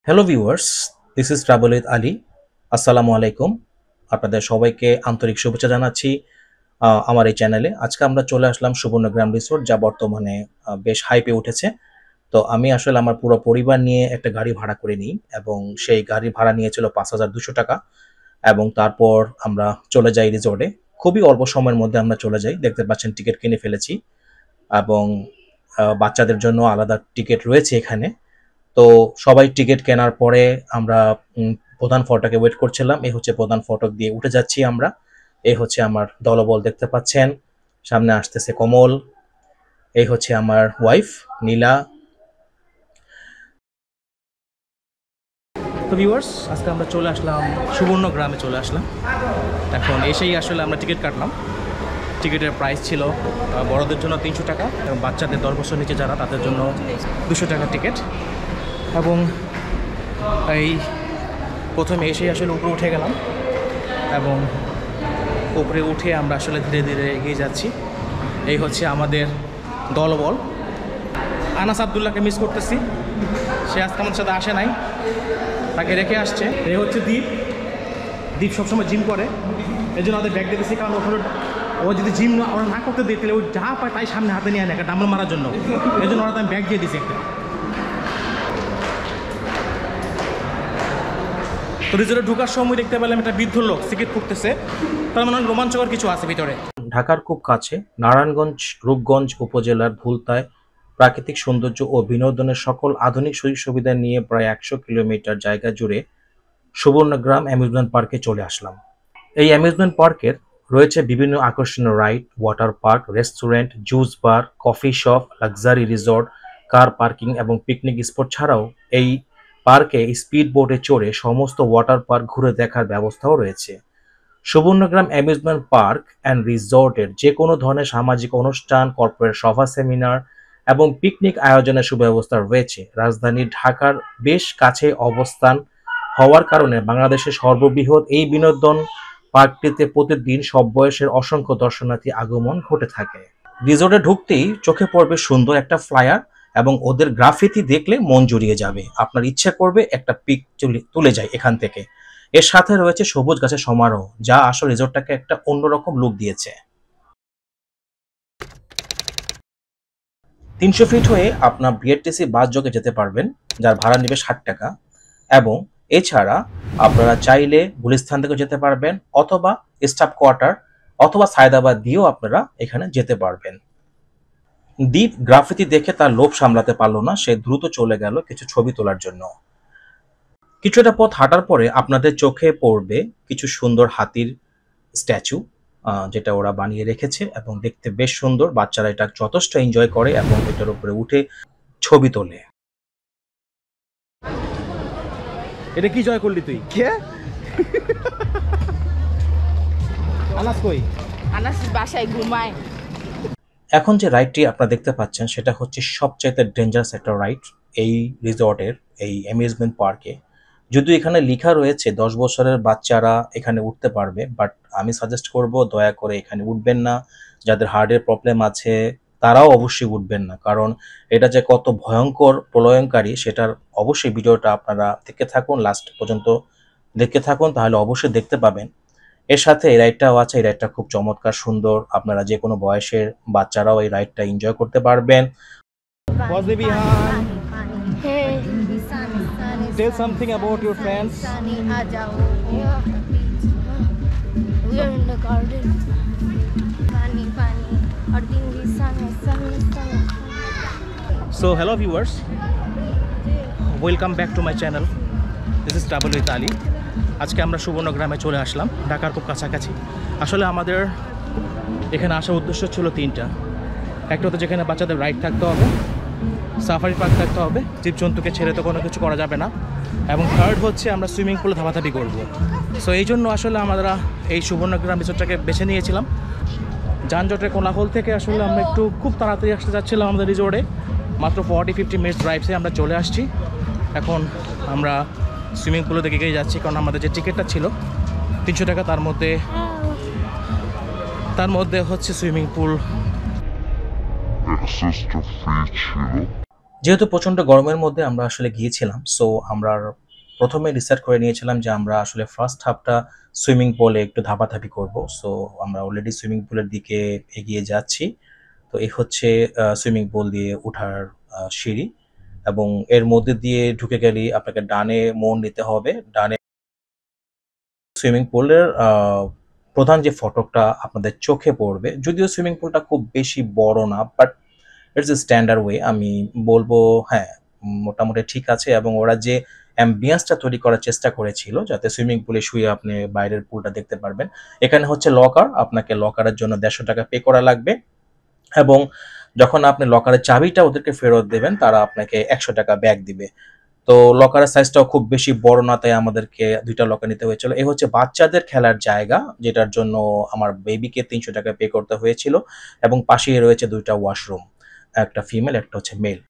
Hello viewers, this is travel with Ali. আসসালামু আলাইকুম। আপনাদের সবাইকে আন্তরিক শুভেচ্ছা জানাচ্ছি আমার এই চ্যানেলে। আজকে আমরা চলে আসলাম সুবর্ণগ্রাম রিসোর্ট, যা বর্তমানে বেশ হাইপে উঠেছে। তো আমি আসলে আমার পুরো পরিবার নিয়ে একটা গাড়ি ভাড়া করে নিই এবং সেই গাড়ি ভাড়া নিয়েছিল ৫,২০০ টাকা এবং তারপর আমরা চলে যাই রিসোর্টে। খুবই অল্প সময়ের মধ্যে আমরা চলে যাই। দেখতে পাচ্ছেন টিকিট কিনে ফেলেছি এবং বাচ্চাদের জন্য আলাদা টিকিট রয়েছে এখানে। তো সবাই টিকিট কেনার পরে আমরা প্রধান ফটকে ওয়েট করছিলাম। এই হচ্ছে প্রধান ফটক দিয়ে উঠে যাচ্ছি আমরা। এই হচ্ছে আমার দলবল, দেখতে পাচ্ছেন। সামনে আসতেছে কমল। এই হচ্ছে আমার ওয়াইফ নীলা। তো ভিউয়ার্স, আজকে আমরা চলে আসলাম সুবর্ণগ্রামে চলে আসলাম। এখন এসেই আসলে আমরা টিকিট কাটলাম। টিকিটের প্রাইস ছিল বড়দের জন্য ৩০০ টাকা এবং বাচ্চাদের ১০ বছর নিচে যারা তাদের জন্য ২০০ টাকা টিকিট। এবং এই প্রথমে এসেই আসলে উপরে উঠে গেলাম এবং উপরে উঠে আমরা আসলে ধীরে ধীরে এগিয়ে যাচ্ছি। এই হচ্ছে আমাদের দলবল। আনাস আবদুল্লাহকে মিস করতেছি, সে আজকে আমাদের সাথে আসে নাই, তাকে রেখে আসছে। এই হচ্ছে দ্বীপ। দ্বীপ সবসময় জিম করে, এই জন্য আমাদের ব্যাগ দিতেছি, কারণ ওখানে ও যদি জিম ওরা না করতে দিই তাহলে ও যা পায় তাই সামনে হাতে নিয়ে আনে একটা ডাম্বল মারার জন্য। এই জন্য ওরা আমি ব্যাগ দিয়ে দিছি একটা। তো রিজোর্টে ঢোকার সময় দেখতে পেলাম একটা বৃদ্ধ লোক সিগারেট ফুটতেছে। তার মানে রোমাঞ্চকর কিছু আছে ভিতরে। ঢাকার খুব কাছে নারায়ণগঞ্জ রূপগঞ্জ উপজেলার ভুলতায় প্রাকৃতিক সৌন্দর্য ও বিনোদনের সকল আধুনিক সুযোগ সুবিধা নিয়ে প্রায় ১০০ কিলোমিটার জায়গা জুড়ে সুবর্ণগ্রাম অ্যামিউজমেন্ট পার্কে চলে আসলাম। এই অ্যামিউজমেন্ট পার্কের রয়েছে বিভিন্ন আকর্ষণীয় ride, water park, restaurant, juice bar, coffee shop, luxury resort, car parking এবং পিকনিক স্পট ছাড়াও এই পার্কে স্পিড বোটে চড়ে সমস্ত ওয়াটার পার্ক ঘুরে দেখার ব্যবস্থাও রয়েছে। সুবর্ণগ্রাম অ্যামিউজমেন্ট পার্ক অ্যান্ড রিসর্টের যে কোনো ধরনের সামাজিক অনুষ্ঠান, কর্পোরেট সভা, সেমিনার এবং পিকনিক আয়োজনের সুব্যবস্থা রয়েছে। রাজধানী ঢাকার বেশ কাছে অবস্থান হওয়ার কারণে বাংলাদেশের সর্ববৃহৎ এই বিনোদন পার্কটিতে প্রতিদিন সব বয়সের অসংখ্য দর্শনার্থী আগমন ঘটে থাকে। রিসোর্টে ঢুকতেই চোখে পড়বে সুন্দর একটা ফ্লায়ার এবং ওদের গ্রাফিতি দেখলে মন জুড়িয়ে যাবে। আপনার ইচ্ছা করবে একটা পিক তুলে যায় এখান থেকে। এর সাথে রয়েছে সবুজ গাছের সমারোহ, যা আসলে রিসোর্টটাকে একটা অন্যরকম লুক দিয়েছে। ৩০০ ফিট হয়ে আপনার বিআরটিসি বাস যোগে যেতে পারবেন, যার ভাড়া নেবে ৬০ টাকা। এবং এছাড়া আপনারা চাইলে গুলিস্তান থেকে যেতে পারবেন অথবা স্টাফ কোয়ার্টার অথবা সায়দাবাদ দিয়েও আপনারা এখানে যেতে পারবেন। দ্বীপ গ্রাফিতি দেখে তার লোভ সামলাতে পারলো না, সে দ্রুত চলে গেল কিছু ছবি তোলার জন্য। কিছুটা পথ হাঁটার পরে আপনাদের চোখে পড়বে কিছু সুন্দর হাতির স্ট্যাচু, যেটা ওরা বানিয়ে রেখেছে এবং দেখতে বেশ সুন্দর। বাচ্চারা এটা যথেষ্ট এনজয় করে এবং এটার উপরে উঠে ছবি তোলে। এটা কি জয় করলি তুই? কে? আনাস কই? আনাস বাসায় ঘুমায়। এখন যে রাইডটি আপনারা দেখতে পাচ্ছেন সেটা হচ্ছে সবচাইতে ডেঞ্জারাস একটা রাইড এই রিসর্টের, এই অ্যামিউজমেন্ট পার্কে। যদিও এখানে লেখা রয়েছে ১০ বছরের বাচ্চারা এখানে উঠতে পারবে, বাট আমি সাজেস্ট করব দয়া করে এখানে উঠবেন না। যাদের হার্টের প্রবলেম আছে তারাও অবশ্যই উঠবেন না, কারণ এটা যে কত ভয়ঙ্কর প্রলয়ঙ্কারী সেটার অবশ্যই ভিডিওটা আপনারা দেখতে থাকুন, লাস্ট পর্যন্ত দেখতে থাকুন, তাহলে অবশ্যই দেখতে পাবেন। এর সাথে এই রাইডটাও আছে। এই রাইডটা খুব চমৎকার সুন্দর, আপনারা যে কোনো বয়সের বাচ্চারাও এই রাইডটা এনজয় করতে পারবেন। Hey, Tell something about your friends. Sunny, Ajao. We are in the garden. Pani, pani. और दिन भी sunny, sunny, sunny. So hello viewers, welcome back to my channel. This is Travel with Ali. আজকে আমরা সুবর্ণগ্রামে চলে আসলাম, ঢাকার খুব কাছাকাছি। আসলে আমাদের এখানে আসার উদ্দেশ্য ছিল তিনটা। একটা হচ্ছে যেখানে বাচ্চাদের রাইড থাকতে হবে, সাফারি পার্ক থাকতে হবে, জীবজন্তুকে ছেড়ে তো কোনো কিছু করা যাবে না, এবং থার্ড হচ্ছে আমরা সুইমিং পুলে ধাপাধাপি করবো। সো এই জন্য আসলে আমরা এই সুবর্ণগ্রাম রিসোর্টটাকে বেছে নিয়েছিলাম। যানজটের কোলাহল থেকে আসলে আমরা একটু খুব তাড়াতাড়ি আসতে যাচ্ছিলাম আমাদের রিসোর্টে। মাত্র 40-50 মিনিটস ড্রাইভসে আমরা চলে আসছি। এখন আমরা সুইমিং পুলের দিকে এগিয়ে যাচ্ছি, কারণ আমাদের যে টিকিটটা ছিল ৩০০ টাকা, তার মধ্যে হচ্ছে সুইমিং পুল অ্যাক্সেসটা ফ্রি ছিল। যেহেতু প্রচন্ড গরমের মধ্যে আমরা আসলে গিয়েছিলাম, সো আমরা প্রথমে ডিসাইড করে নিয়েছিলাম যে আমরা আসলে ফার্স্ট হাফটা সুইমিং পুলে একটু ধাপাধাপি করব। সো আমরা অলরেডি সুইমিং পুলের দিকে এগিয়ে যাচ্ছি। তো এই হচ্ছে সুইমিং পুল দিয়ে ওঠার সিঁড়ি, এবং এর মধ্যে দিয়ে ঢুকে গেলেই আপনাকে ডানে মোড় নিতে হবে। ডানে সুইমিং পুলের প্রধান যে ফটকটা আপনাদের চোখে পড়বে, যদিও সুইমিং পুলটা খুব বেশি বড় না, but it's a standard way আমি বলবো। হ্যাঁ, মোটামুটি ঠিক আছে, এবং ওরা যে অ্যাম্বিয়েন্সটা তৈরি করার চেষ্টা করেছিল যাতে সুইমিং পুলে শুয়ে আপনি বাইরের পুলটা দেখতে পারবেন। এখানে হচ্ছে লকার, আপনাকে লকারের জন্য 150 টাকা পে করা লাগবে, এবং যখন আপনি লকারের চাবিটা ওদেরকে ফেরত দেবেন তারা আপনাকে 100 টাকা ব্যাক দিবে। তো লকারের সাইজটাও খুব বেশি বড় না, তাই আমাদেরকে 2টা লকার নিতে হয়েছিল। এই হচ্ছে বাচ্চাদের খেলার জায়গা, যেটার জন্য আমার বেবিকে 300 টাকা পে করতে হয়েছিল, এবং পাশেই রয়েছে 2টা ওয়াশরুম, একটা ফিমেল একটা হচ্ছে মেল।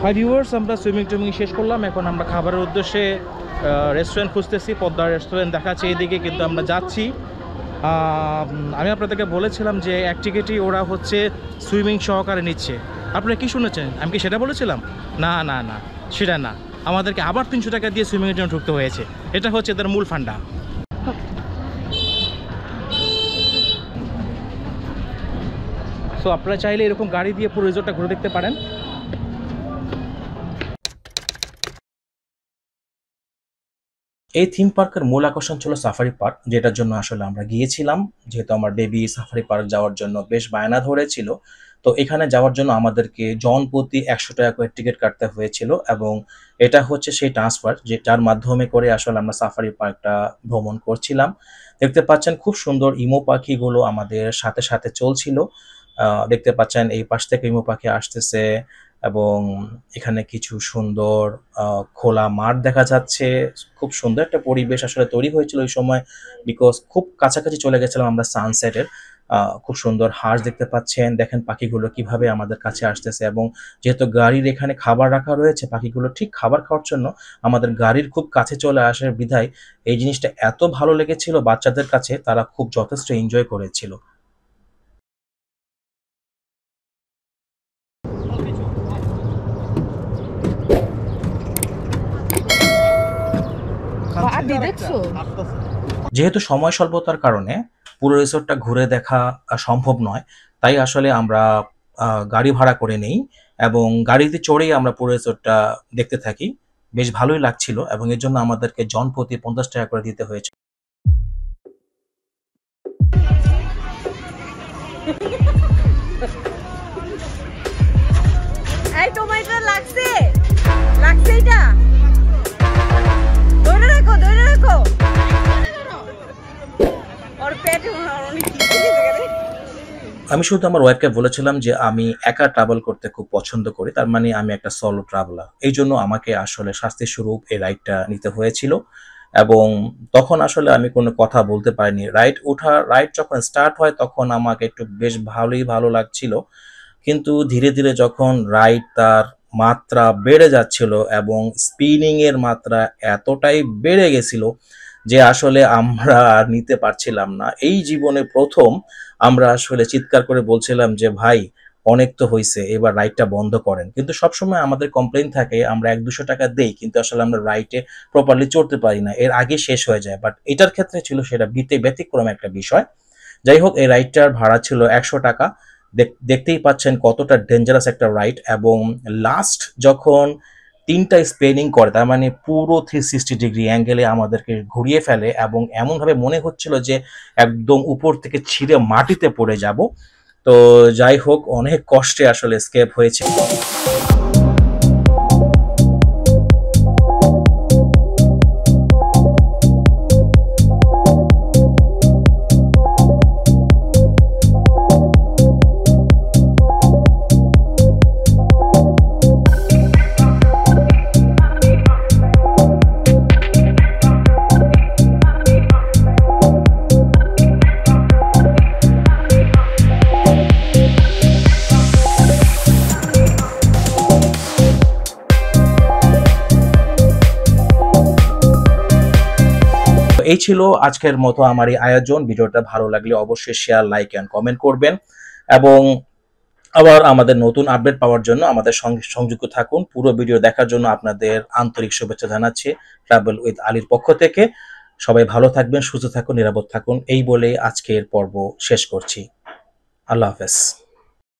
5 ভিউয়ার্স, আমরা সুইমিং শেষ করলাম। এখন আমরা খাবারের উদ্দেশ্যে রেস্টুরেন্ট খুঁজতেছি। পদ্মার রেস্টুরেন্ট দেখাচ্ছে এইদিকে, কিন্তু আমরা যাচ্ছি। আমি আপনাদেরকে বলেছিলাম যে এক টিকিটই ওরা হচ্ছে সুইমিং সহকারে নিচ্ছে। আপনারা কি শুনেছেন? আমি কি সেটা বলেছিলাম? না না না, সেটা না। আমাদেরকে আবার 300 টাকা দিয়ে সুইমিংয়ের জন্য ঢুকতে হয়েছে। এটা হচ্ছে এদের মূল ফান্ডা। সো আপনারা চাইলে এরকম গাড়ি দিয়ে পুরো রিসোর্টটা ঘুরে দেখতে পারেন। এই থিম পার্কের মূল আকর্ষণ ছিল সাফারি পার্ক, যেটার জন্য আসলে আমরা গিয়েছিলাম। যেহেতু আমার বেবি সাফারি পার্ক যাওয়ার জন্য বেশ বায়না ধরেছিল, তো এখানে যাওয়ার জন্য আমাদেরকে জন প্রতি 100 টাকা করে টিকিট কাটতে হয়েছিল, এবং এটা হচ্ছে সেই ট্রান্সফার যেটার মাধ্যমে করে আসলে আমরা সাফারি পার্কটা ভ্রমণ করছিলাম। দেখতে পাচ্ছেন খুব সুন্দর ইমু পাখিগুলো আমাদের সাথে সাথে চলছিল। দেখতে পাচ্ছেন এই পাশ থেকে ইমু পাখি আসতেছে, এবং এখানে কিছু সুন্দর খোলা মাঠ দেখা যাচ্ছে। খুব সুন্দর একটা পরিবেশ আসলে তৈরি হয়েছিল ওই সময়, বিকজ খুব কাছাকাছি চলে গেছিলাম আমরা সানসেটের। খুব সুন্দর হাঁস দেখতে পাচ্ছেন, দেখেন পাখিগুলো কিভাবে আমাদের কাছে আসতেছে, এবং যেহেতু গাড়ির এখানে খাবার রাখা রয়েছে, পাখিগুলো ঠিক খাবার খাওয়ার জন্য আমাদের গাড়ির খুব কাছে চলে আসার বিধায় এই জিনিসটা এত ভালো লেগেছিল বাচ্চাদের কাছে, তারা খুব যথেষ্ট এনজয় করেছিল। যেহেতু সময় স্বল্পতার কারণে পুরো রিসোর্টটা ঘুরে দেখা সম্ভব নয়, তাই আসলে আমরা গাড়ি ভাড়া করে নেই, এবং গাড়িতে চড়েই আমরা পুরো রিসোর্টটা দেখতে থাকি। বেশ ভালোই লাগছিল, এবং এর জন্য আমাদেরকে জন প্রতি 50 টাকা করে দিতে হয়েছে। এই টমেটো লাগছে লাগছে, এটা ধরে রাখো ধরে রাখো, ওর পেটে অনেক কিছু গেছে। আমি শুধু আমার ওয়াইফকে বলেছিলাম যে আমি একা ট্রাভেল করতে খুব পছন্দ করি, তার মানে আমি একটা সলো ট্রাভেলার। এই জন্য আমাকে আসলে শাস্তি স্বরূপ এই রাইডটা নিতে হয়েছিল, এবং তখন আসলে আমি কোনো কথা বলতে পারিনি। রাইড যখন স্টার্ট হয় তখন আমাকে একটু বেশ ভালো লাগছিল, কিন্তু ধীরে ধীরে যখন রাইড তার মাত্রা বেড়ে যাচ্ছিল এবং স্পিনিং এর মাত্রা এতটাই বেড়ে গেছিল যে আসলে আমরা আর নিতে পারছিলাম না। এই জীবনে প্রথম আমরা আসলে চিৎকার করে বলছিলাম যে ভাই অনেক তো হইছে, এবার রাইডটা বন্ধ করেন। কিন্তু সবসময় আমাদের কমপ্লেইন থাকে আমরা ১-২০০ টাকা দেই, কিন্তু আসলে আমরা রাইডে প্রপারলি চড়তে পারি না, এর আগে শেষ হয়ে যায়। বাট এটার ক্ষেত্রে ছিল সেটা ব্যতিক্রম একটা বিষয়। যাই হোক, এই রাইডটার ভাড়া ছিল ১০০ টাকা। দেখতেই পাচ্ছেন কতটা ডেঞ্জারাস একটা রাইড। এবং লাস্ট যখন ৩টা স্পিনিং করে, তার মানে পুরো 360 ডিগ্রি অ্যাঙ্গেলে আমাদেরকে ঘুরিয়ে ফেলে এবং এমনভাবে মনে হচ্ছিল যে একদম উপর থেকে ছিঁড়ে মাটিতে পড়ে যাব। তো যাই হোক, অনেক কষ্টে আসলে এস্কেপ হয়েছে। এই ছিল আজকের মতো আমার এই আয়োজন। ভিডিওটা ভালো লাগলে অবশ্যই শেয়ার, লাইক এন্ড কমেন্ট করবেন এবং আবার আমাদের নতুন আপডেট পাওয়ার জন্য আমাদের সঙ্গে সংযুক্ত থাকুন। পুরো ভিডিও দেখার জন্য আপনাদের আন্তরিক শুভেচ্ছা জানাচ্ছি ট্রাভেল উইথ আলীর পক্ষ থেকে। সবাই ভালো থাকবেন, সুস্থ থাকুন, নিরাপদ থাকুন, এই বলেই আজকের পর্ব শেষ করছি। আল্লাহ হাফেজ।